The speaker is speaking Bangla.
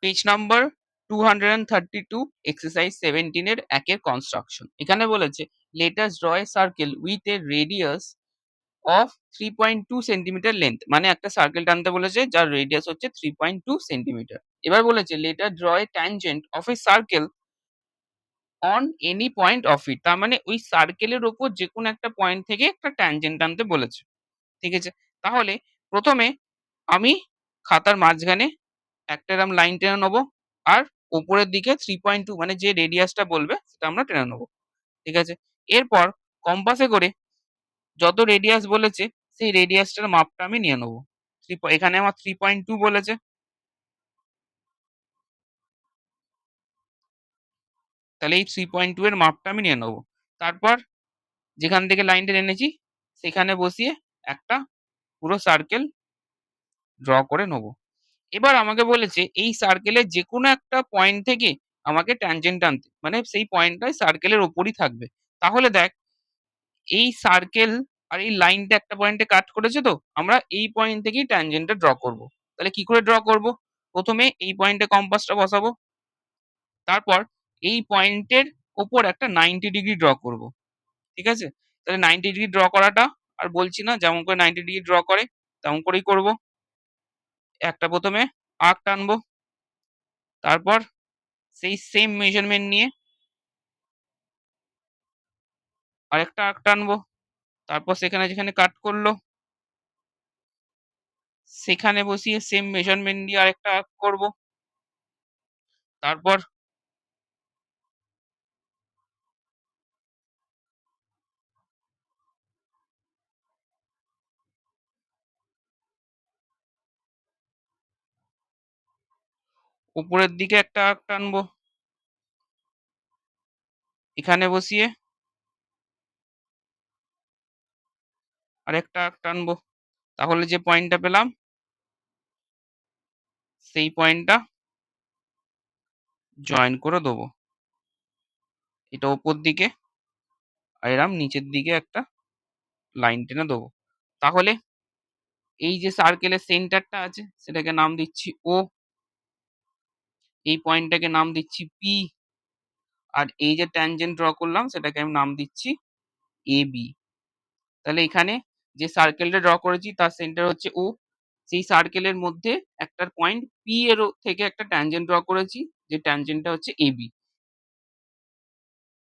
পেজ নাম্বার 232 এক্সারসাইজ 17 এর 1 এর কনস্ট্রাকশন। এখানে বলেছে let us draw a circle with a radius of 3.2 centimetre length, মানে একটা সার্কেল টানতে বলেছে যার রেডিয়াস হচ্ছে 3.2 সেন্টিমিটার। এবার বলেছে let us draw a tangent of a circle on any point of it, তার মানে ওই সার্কেলের ওপর যে কোনো একটা পয়েন্ট থেকে একটা ট্যানজেন্ট টানতে বলেছে। ঠিক আছে, তাহলে প্রথমে আমি খাতার মাঝখানে একটা এরম লাইন টেনে নেবো, আর উপরের দিকে 3.2 মানে যে রেডিয়াসটা বলবে সেটা আমরা টেনে নেবো। ঠিক আছে, এরপর কম্পাসে করে যত রেডিয়াস বলেছে সেই রেডিয়াসটার মাপটা আমি নিয়ে নেবো। এখানে আমার 3.2 বলেছে, তাহলে এই 3.2 এর মাপটা আমি নিয়ে নেবো। তারপর যেখান থেকে লাইনটা টেনেছি সেখানে বসিয়ে একটা পুরো সার্কেল ড্র করে নেবো। এবার আমাকে বলেছে এই সার্কেলের যেকোনো একটা পয়েন্ট থেকে আমাকে ট্যানজেন্ট টানতে, মানে সেই পয়েন্টটাই সার্কেলের ওপরই থাকবে। তাহলে দেখ, এই সার্কেল আর এই লাইনটা একটা পয়েন্টে কাট করেছে, তো আমরা এই পয়েন্ট থেকেই ট্যানজেন্টটা ড্র করব। তাহলে কি করে ড্র করব? প্রথমে এই পয়েন্টে কম্পাসটা বসাবো, তারপর এই পয়েন্টের ওপর একটা 90 ডিগ্রি ড্র করব। ঠিক আছে, তাহলে 90 ডিগ্রি ড্র করাটা আর বলছি না, যেমন করে 90 ডিগ্রি ড্র করে তেমন করেই করব। একটা প্রথমে আর্ক টানবো, তারপর সেই সেম মেজারমেন্ট নিয়ে আরেকটা আর্ক টানবো, তারপর সেখানে যেখানে কাট করলো সেখানে বসিয়ে সেম মেজারমেন্ট দিয়ে আরেকটা আর্ক করব। তারপর উপরের দিকে একটা আর্ক টানবো, এখানে বসিয়ে আরেকটা আর্ক টানবো। তাহলে যে পয়েন্টটা পেলাম সেই পয়েন্টটা জয়েন করে দেবো। এটা উপর দিকে আর এরম নিচের দিকে একটা লাইন টেনে দেবো। তাহলে এই যে সার্কেলের সেন্টারটা আছে সেটাকে নাম দিচ্ছি ও, এই পয়েন্টটাকে নাম দিচ্ছি পি, আর এই যে ট্যানজেন্ট ড্র করলাম সেটাকে আমি নাম দিচ্ছি এ বি। তাহলে এখানে যে সার্কেলটা ড্র করেছি তার সেন্টার হচ্ছে ও, সেই সার্কেলের মধ্যে একটা পয়েন্ট পি এর থেকে একটা ট্যানজেন্ট ড্র করেছি যে ট্যানজেন্টটা হচ্ছে এ বি।